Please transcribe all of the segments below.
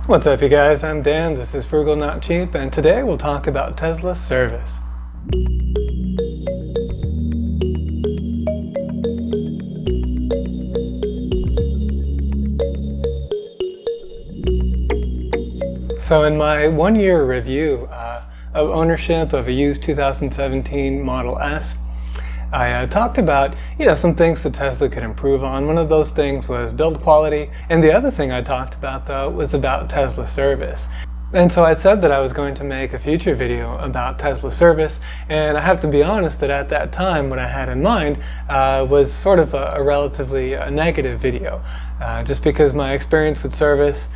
What's up, you guys? I'm Dan, this is Frugal Not Cheap, and today we'll talk about Tesla service. So in my one-year review of ownership of a used 2017 Model S, I talked about, some things that Tesla could improve on. One of those things was build quality, and the other thing I talked about, though, was about Tesla service. And so I said that I was going to make a future video about Tesla service, and I have to be honest that at that time what I had in mind was sort of a relatively negative video, just because my experience with service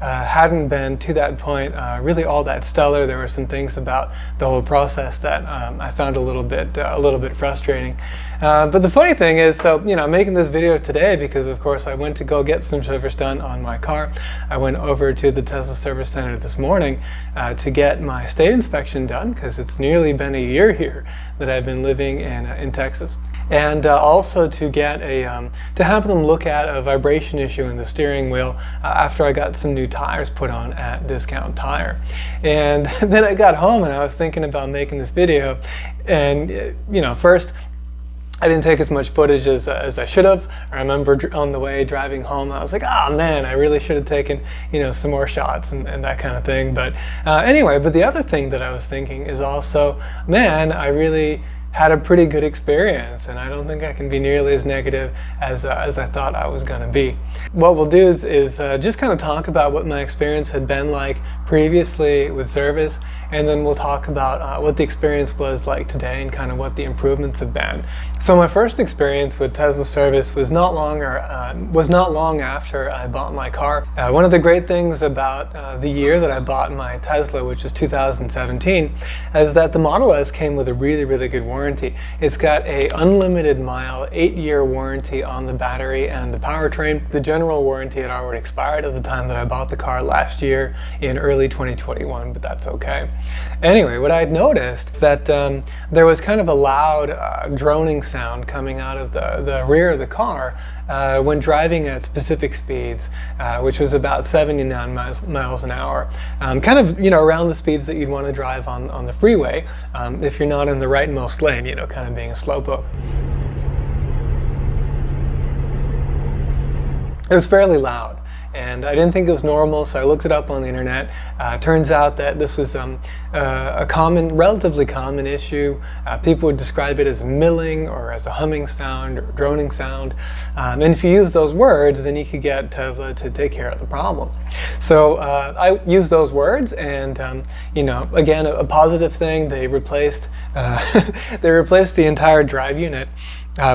hadn't been to that point really all that stellar. There were some things about the whole process that I found a little bit frustrating. But the funny thing is, I'm making this video today because, of course, I went to go get some service done on my car. I went over to the Tesla Service Center this morning to get my state inspection done because it's nearly been a year here that I've been living in Texas. And also to get to have them look at a vibration issue in the steering wheel after I got some new tires put on at Discount Tire. And then I got home and I was thinking about making this video, and first I didn't take as much footage as I should have. I remember on the way driving home, I was like, oh man, I really should have taken some more shots and that kind of thing. But anyway, but the other thing that I was thinking is also, man, I really had a pretty good experience, and I don't think I can be nearly as negative as I thought I was going to be. What we'll do is just kind of talk about what my experience had been like previously with service, and then we'll talk about what the experience was like today and kind of what the improvements have been. So my first experience with Tesla service was not long after I bought my car. One of the great things about the year that I bought my Tesla, which was 2017, is that the Model S came with a really good warranty. It's got a unlimited mile 8-year warranty on the battery and the powertrain. The general warranty had already expired at the time that I bought the car last year in early 2021, but that's okay. Anyway, what I had noticed is that there was kind of a loud droning sound coming out of the rear of the car when driving at specific speeds, which was about 79 miles an hour. Kind of, around the speeds that you'd want to drive on the freeway if you're not in the rightmost lane, kind of being a slowpoke. It was fairly loud, and I didn't think it was normal, so I looked it up on the internet. Turns out that this was a relatively common issue. People would describe it as milling or as a humming sound or droning sound. And if you use those words, then you could get Tesla to take care of the problem. So I used those words, and again, a positive thing. They replaced the entire drive unit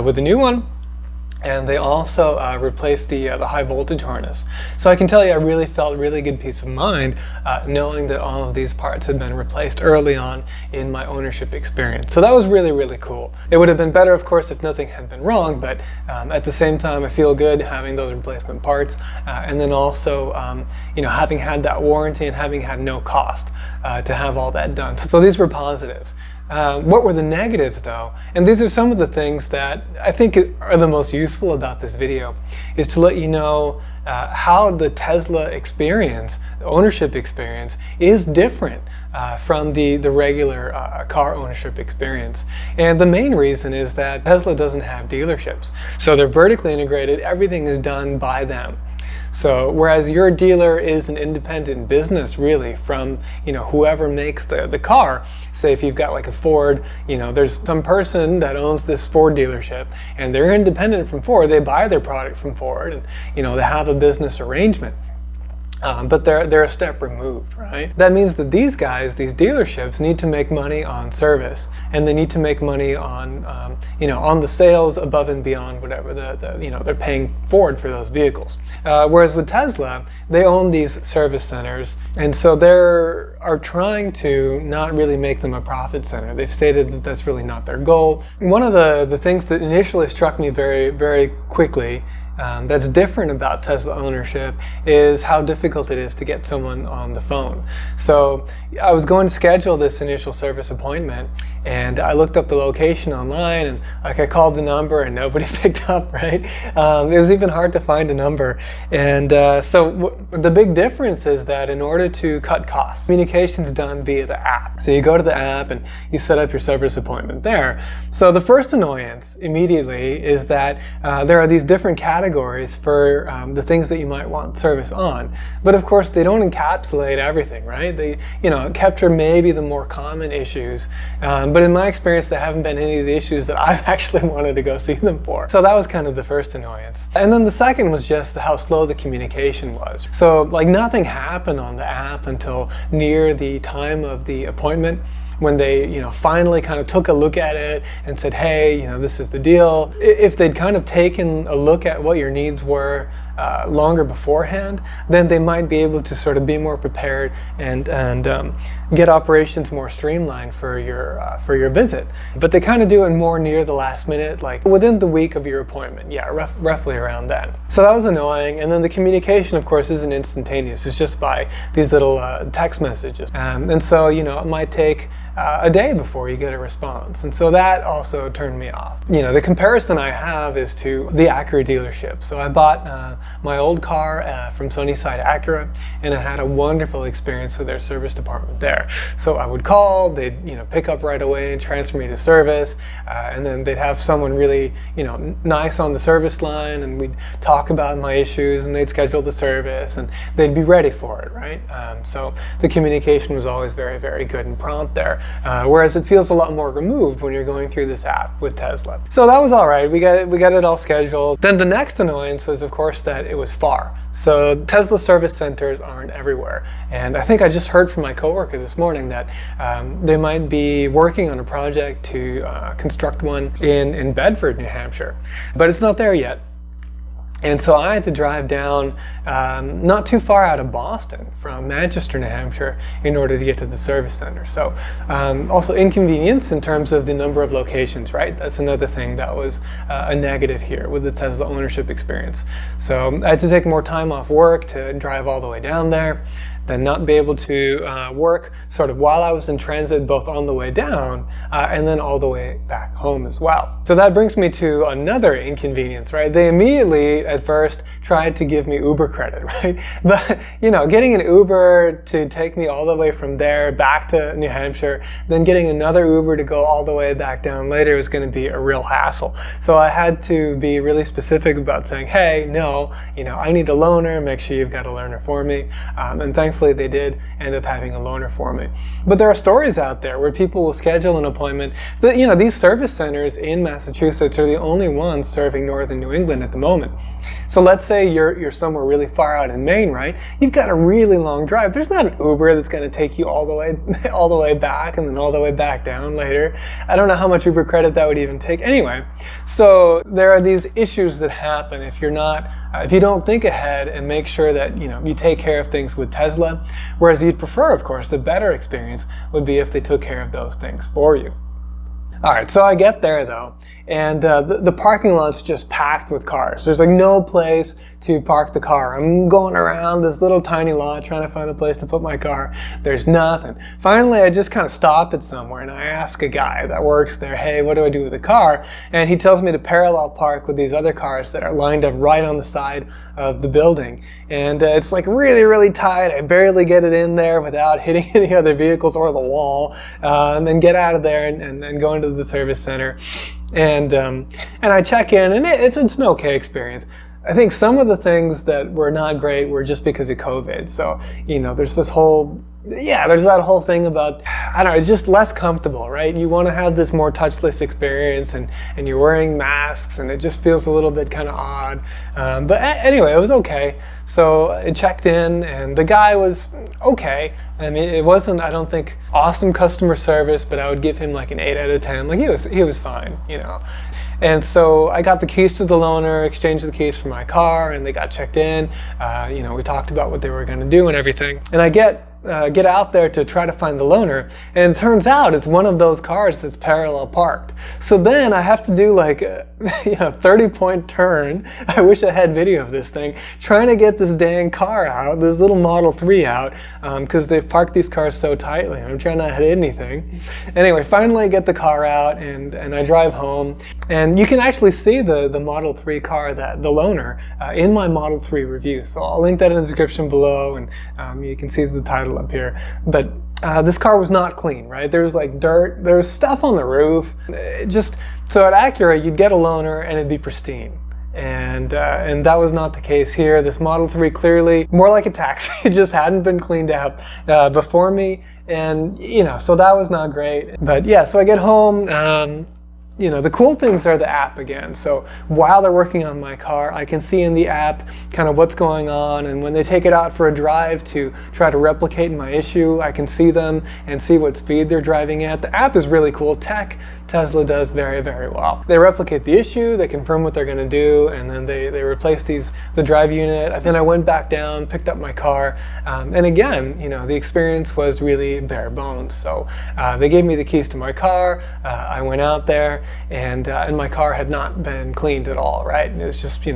with a new one. And they also replaced the high voltage harness. So I can tell you I really felt really good peace of mind knowing that all of these parts had been replaced early on in my ownership experience. So that was really cool. It would have been better, of course, if nothing had been wrong, but at the same time I feel good having those replacement parts and then also having had that warranty and having had no cost to have all that done. So these were positives. What were the negatives, though? And these are some of the things that I think are the most useful about this video, is to let you know how the Tesla experience, the ownership experience, is different from the regular car ownership experience. And the main reason is that Tesla doesn't have dealerships. So they're vertically integrated, everything is done by them. So whereas your dealer is an independent business really from whoever makes the car, say if you've got like a Ford, there's some person that owns this Ford dealership and they're independent from Ford, they buy their product from Ford and they have a business arrangement. But they're a step removed, right? That means that these guys, these dealerships, need to make money on service, and they need to make money on, on the sales above and beyond whatever they're paying Ford for those vehicles. Whereas with Tesla, they own these service centers, and so they are trying to not really make them a profit center. They've stated that that's really not their goal. One of the things that initially struck me very quickly that's different about Tesla ownership is how difficult it is to get someone on the phone. So I was going to schedule this initial service appointment, and I looked up the location online, and I called the number and nobody picked up, right? It was even hard to find a number. And so the big difference is that in order to cut costs, communication's done via the app. So you go to the app and you set up your service appointment there. So the first annoyance immediately is that there are these different categories for the things that you might want service on. But of course they don't encapsulate everything, right? They capture maybe the more common issues, but in my experience there haven't been any of the issues that I've actually wanted to go see them for. So that was kind of the first annoyance. And then the second was just how slow the communication was. So like nothing happened on the app until near the time of the appointment, when they finally kind of took a look at it and said, hey, this is the deal. If they'd kind of taken a look at what your needs were longer beforehand, then they might be able to sort of be more prepared and get operations more streamlined for your visit. But they kind of do it more near the last minute, like within the week of your appointment. Yeah, roughly around then. So that was annoying. And then the communication, of course, isn't instantaneous. It's just by these little text messages. And so, it might take a day before you get a response. And so that also turned me off. The comparison I have is to the Acura dealership. So I bought my old car from Sunnyside Acura, and I had a wonderful experience with their service department there. So I would call, they'd pick up right away and transfer me to service, and then they'd have someone really nice on the service line, and we'd talk about my issues, and they'd schedule the service, and they'd be ready for it, right? So the communication was always very, very good and prompt there, whereas it feels a lot more removed when you're going through this app with Tesla. So that was all right. We got it all scheduled. Then the next annoyance was, of course, that it was far. So Tesla service centers aren't everywhere. And I think I just heard from my coworker this morning that they might be working on a project to construct one in Bedford, New Hampshire, but it's not there yet. And so I had to drive down not too far out of Boston from Manchester, New Hampshire, in order to get to the service center. So also inconvenience in terms of the number of locations, right? That's another thing that was a negative here with the Tesla ownership experience. So I had to take more time off work to drive all the way down there, then not be able to work sort of while I was in transit, both on the way down and then all the way back home as well. So that brings me to another inconvenience, right? They immediately at first tried to give me Uber credit, right? But getting an Uber to take me all the way from there back to New Hampshire, then getting another Uber to go all the way back down later was going to be a real hassle. So I had to be really specific about saying, hey, no, I need a loaner, make sure you've got a loaner for me. And thankfully they did end up having a loaner for me. But there are stories out there where people will schedule an appointment. These service centers in Massachusetts are the only ones serving northern New England at the moment. So let's say you're somewhere really far out in Maine, right? You've got a really long drive. There's not an Uber that's going to take you all the way back and then all the way back down later. I don't know how much Uber credit that would even take. Anyway, so there are these issues that happen if you don't think ahead and make sure that you take care of things with Tesla. Whereas you'd prefer, of course, the better experience would be if they took care of those things for you. All right, so I get there though, and the parking lot's just packed with cars. There's like no place to park the car. I'm going around this little tiny lot trying to find a place to put my car. There's nothing. Finally, I just kind of stop it somewhere and I ask a guy that works there, hey, what do I do with the car? And he tells me to parallel park with these other cars that are lined up right on the side of the building. And it's like really, really tight. I barely get it in there without hitting any other vehicles or the wall, and get out of there and go into the service center. And I check in, and it's an okay experience. I think some of the things that were not great were just because of COVID. So, there's this whole, there's that whole thing about, I don't know, it's just less comfortable, right? You want to have this more touchless experience, and you're wearing masks, and it just feels a little bit kind of odd. But anyway, it was okay. So I checked in, and the guy was okay. I mean, it wasn't, I don't think, awesome customer service, but I would give him like an 8 out of 10. Like he was fine, And so I got the keys to the loaner, exchanged the keys for my car, and they got checked in. We talked about what they were going to do and everything. And I get get out there to try to find the loaner, and it turns out it's one of those cars that's parallel parked. So then I have to do like a 30-point turn. I wish I had video of this thing, trying to get this dang car out, this little Model 3 out, because they've parked these cars so tightly. I'm trying not to hit anything. Anyway, finally I get the car out, and I drive home, and you can actually see the Model 3 car, the loaner, in my Model 3 review. So I'll link that in the description below, and you can see the title up here. But this car was not clean, right? There was like dirt, there was stuff on the roof. So at Acura, you'd get a loaner and it'd be pristine. And that was not the case here. This Model 3 clearly more like a taxi. It just hadn't been cleaned out before me, and so that was not great. But yeah, so I get home. The cool things are the app again. So while they're working on my car, I can see in the app kind of what's going on, and when they take it out for a drive to try to replicate my issue, I can see them and see what speed they're driving at. The app is really cool. Tesla does very, very well. They replicate the issue, they confirm what they're going to do, and then they replace the drive unit. Then I went back down, picked up my car, and again, the experience was really bare bones. So they gave me the keys to my car. I went out there, and my car had not been cleaned at all, right? It was just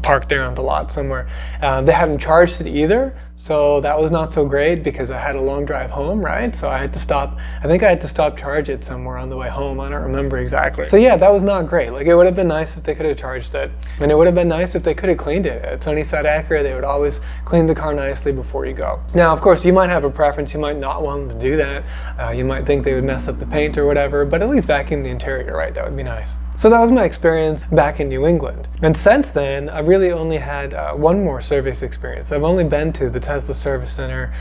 parked there on the lot somewhere. They hadn't charged it either, so that was not so great because I had a long drive home, right? So I had to stop. I think I had to stop charge it somewhere on the way home. I don't remember exactly. So yeah, that was not great. Like, it would have been nice if they could have charged it, and it would have been nice if they could have cleaned it. At Sunnyside Acura, they would always clean the car nicely before you go. Now, of course, you might have a preference. You might not want them to do that. You might think they would mess up the paint or whatever, but at least vacuum the interior, right? That would be nice. So that was my experience back in New England. And since then, I've really only had one more service experience. I've only been to the Tesla Service Center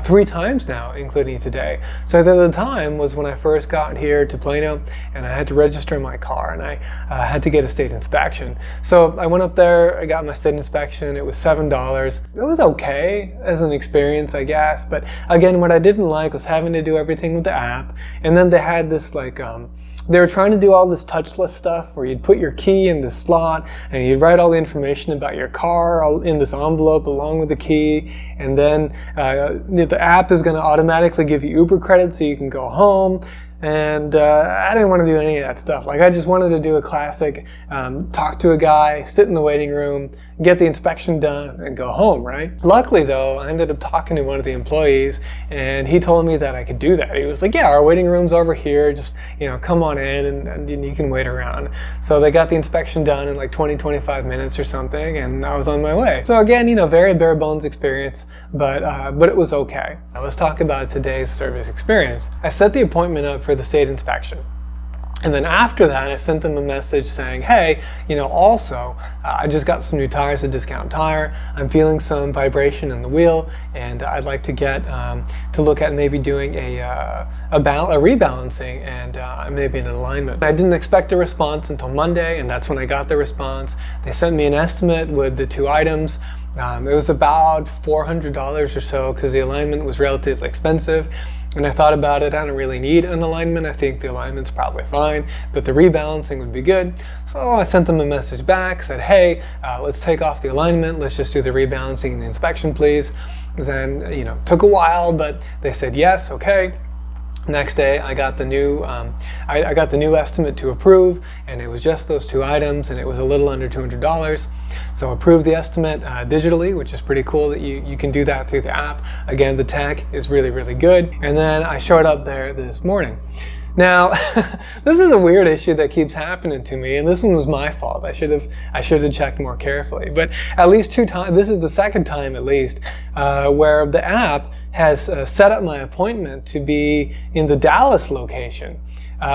3 times now, including today. So the time was when I first got here to Plano, and I had to register my car, and I had to get a state inspection. So I went up there, I got my state inspection. It was $7. It was okay as an experience, I guess. But again, what I didn't like was having to do everything with the app. And then they had this like, they were trying to do all this touchless stuff where you'd put your key in this slot and you'd write all the information about your car in this envelope along with the key, and then the app is going to automatically give you Uber credit so you can go home. And I didn't want to do any of that stuff. Like, I just wanted to do a classic, talk to a guy, sit in the waiting room, get the inspection done, and go home, right? Luckily, though, I ended up talking to one of the employees, and he told me that I could do that. He was like, yeah, our waiting room's over here. Just, come on in, and you can wait around. So they got the inspection done in like 20-25 minutes or something, and I was on my way. So again, very bare bones experience, but it was okay. Now let's talk about today's service experience. I set the appointment up for the state inspection. And then after that, I sent them a message saying, hey, also, I just got some new tires at Discount Tire. I'm feeling some vibration in the wheel, and I'd like to get to look at maybe doing a rebalancing and maybe an alignment. I didn't expect a response until Monday, and that's when I got the response. They sent me an estimate with the 2 items. It was about $400 or so because the alignment was relatively expensive. And I thought about it, I don't really need an alignment. I think the alignment's probably fine, but the rebalancing would be good. So I sent them a message back, said, hey, let's take off the alignment. Let's just do the rebalancing and the inspection, please. Then, took a while, but they said yes, okay. Next day, I got the new I got the new estimate to approve, and it was just those 2 items, and it was a little under $200. So approved the estimate digitally, which is pretty cool that you can do that through the app. Again, the tech is really, really good. And then I showed up there this morning. Now, this is a weird issue that keeps happening to me, and this one was my fault. I should have checked more carefully. But at least 2 times, this is the second time at least, where the app has set up my appointment to be in the Dallas location.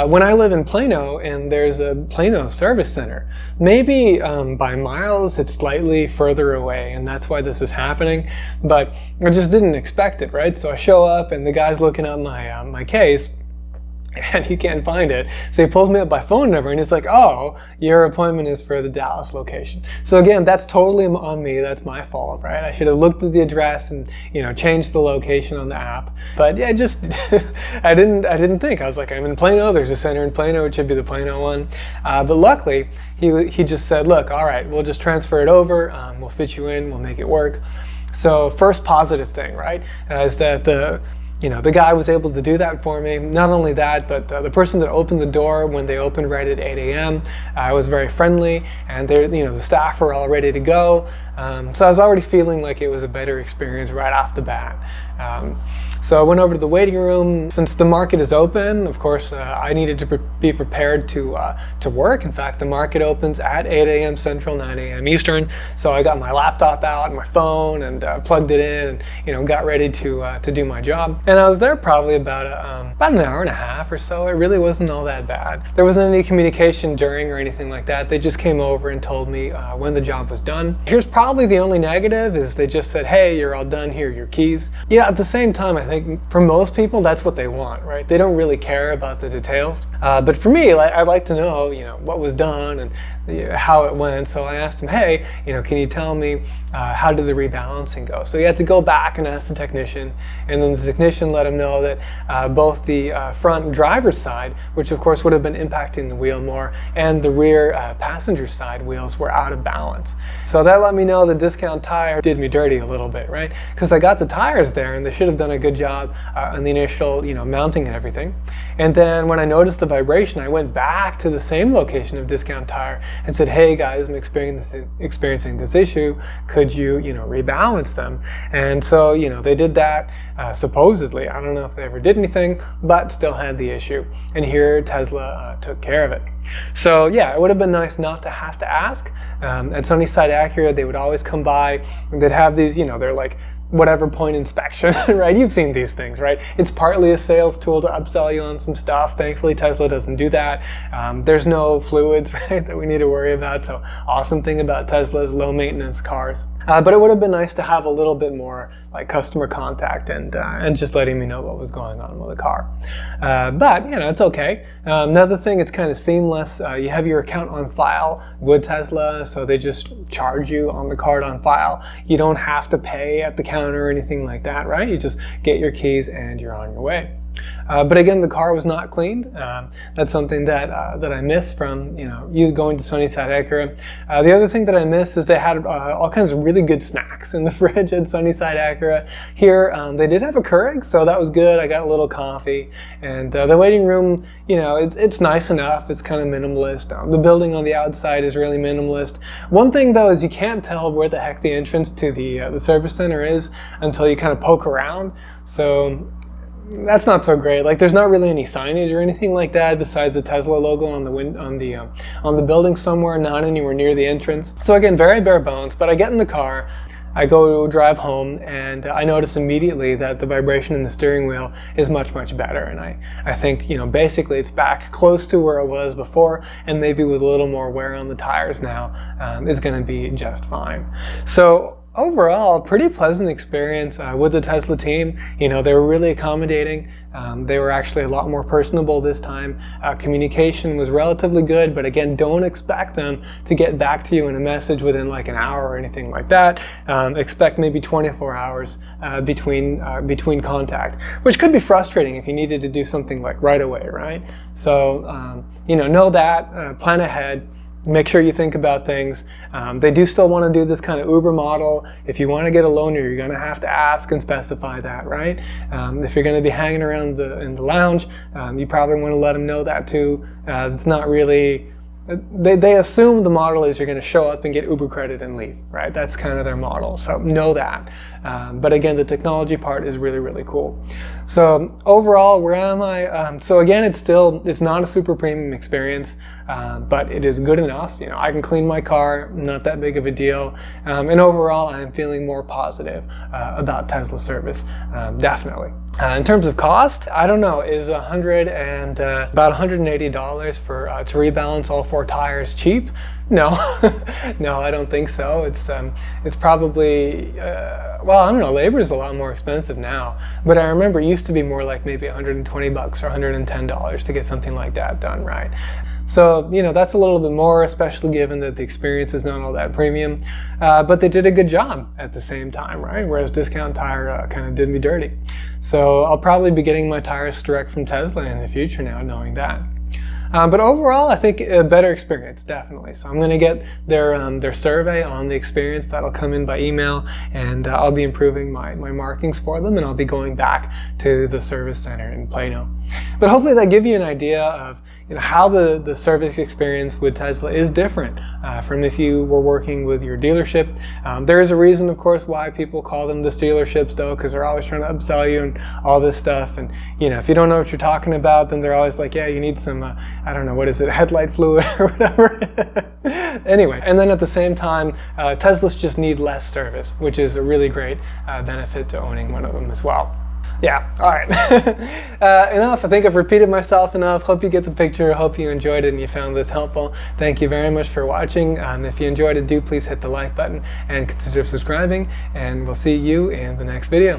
When I live in Plano, and there's a Plano service center, maybe by miles it's slightly further away, and that's why this is happening. But I just didn't expect it, right? So I show up, and the guy's looking at my case, and he can't find it. So he pulls me up by phone number, and it's like, oh, your appointment is for the Dallas location. So again, that's totally on me. That's my fault, right? I should have looked at the address and changed the location on the app. But yeah, just I didn't think. I was like, I'm in Plano. There's a center in Plano. It should be the Plano one. But luckily, he just said, look, all right, we'll just transfer it over. We'll fit you in. We'll make it work. So first positive thing, right, is that the guy was able to do that for me. Not only that, but the person that opened the door when they opened right at 8 a.m. Was very friendly, and the staff were all ready to go. So I was already feeling like it was a better experience right off the bat. So I went over to the waiting room. Since the market is open, of course, I needed to be prepared to work. In fact, the market opens at 8 a.m. Central, 9 a.m. Eastern. So I got my laptop out and my phone and plugged it in, and got ready to do my job. And I was there probably about an hour and a half or so. It really wasn't all that bad. There wasn't any communication during or anything like that. They just came over and told me when the job was done. Here's probably the only negative, is they just said, hey, you're all done, here are your keys. Yeah, at the same time, I think for most people, that's what they want, right? They don't really care about the details. But for me, I'd like to know, what was done and how it went. So I asked him, hey, can you tell me how did the rebalancing go? So he had to go back and ask the technician, and then the technician let him know that both the front driver's side, which of course would have been impacting the wheel more, and the rear passenger side wheels were out of balance. So that let me know the discount tire did me dirty a little bit, right? Because I got the tires there, and they should have done a good job on the initial, mounting and everything. And then when I noticed the vibration, I went back to the same location of discount tire and said, hey guys, I'm experiencing this issue. Could you, rebalance them? And so, they did that supposedly. I don't know if they ever did anything, but still had the issue. And here Tesla took care of it. So yeah, it would have been nice not to have to ask. At Sunnyside Acura, they would always come by, and they'd have these, they're like whatever point inspection, right? You've seen these things, right? It's partly a sales tool to upsell you on some stuff. Thankfully, Tesla doesn't do that. There's no fluids, right, that we need to worry about. So awesome thing about Tesla's low maintenance cars. But it would have been nice to have a little bit more like customer contact and just letting me know what was going on with the car. But it's okay. Another thing, it's kind of seamless. You have your account on file with Tesla, so they just charge you on the card on file. You don't have to pay at the counter or anything like that, right? You just get your keys and you're on your way. But again, the car was not cleaned. That's something that I missed from you going to Sunnyside Acura. The other thing that I missed is they had all kinds of really good snacks in the fridge at Sunnyside Acura. Here, they did have a Keurig, so that was good. I got a little coffee, and the waiting room, it's nice enough. It's kind of minimalist. The building on the outside is really minimalist. One thing though is you can't tell where the heck the entrance to the service center is until you kind of poke around. So that's not so great. Like, there's not really any signage or anything like that besides the Tesla logo on the building somewhere, not anywhere near the entrance. So again, very bare bones. But I get in the car, I go to drive home, and I notice immediately that the vibration in the steering wheel is much, much better. And I think, basically it's back close to where it was before, and maybe with a little more wear on the tires now, it's going to be just fine. So overall, pretty pleasant experience with the Tesla team. They were really accommodating. They were actually a lot more personable this time. Communication was relatively good, but again, don't expect them to get back to you in a message within like an hour or anything like that. Expect maybe 24 hours between contact, which could be frustrating if you needed to do something like right away, right? So, know that, plan ahead. Make sure you think about things. They do still want to do this kind of Uber model. If you want to get a loaner, you're going to have to ask and specify that, right? If you're going to be hanging around in the lounge, you probably want to let them know that too. It's not really... They assume the model is you're going to show up and get Uber credit and leave, right? That's kind of their model, so know that. But again, the technology part is really, really cool. So overall, where am I? So again, it's not a super premium experience, but it is good enough. I can clean my car, not that big of a deal. And overall, I am feeling more positive about Tesla service, definitely. In terms of cost, I don't know, is about $180 to rebalance all 4 tires cheap? No, no, I don't think so. It's probably, well, I don't know, labor is a lot more expensive now, but I remember it used to be more like maybe $120 or $110 to get something like that done, right? So, that's a little bit more, especially given that the experience is not all that premium, but they did a good job at the same time, right? Whereas Discount Tire kind of did me dirty. So I'll probably be getting my tires direct from Tesla in the future now, knowing that. But overall, I think a better experience, definitely. So I'm going to get their survey on the experience. That'll come in by email, and I'll be improving my markings for them, and I'll be going back to the service center in Plano. But hopefully that gives you an idea of how the service experience with Tesla is different from if you were working with your dealership. There is a reason, of course, why people call them the dealerships, though, because they're always trying to upsell you and all this stuff. And if you don't know what you're talking about, then they're always like, yeah, you need some, I don't know, what is it, headlight fluid or whatever. Anyway, and then at the same time, Teslas just need less service, which is a really great benefit to owning one of them as well. Yeah, all right. Enough. I think I've repeated myself enough. Hope you get the picture. Hope you enjoyed it and you found this helpful. Thank you very much for watching. If you enjoyed it, do please hit the like button and consider subscribing, and we'll see you in the next video.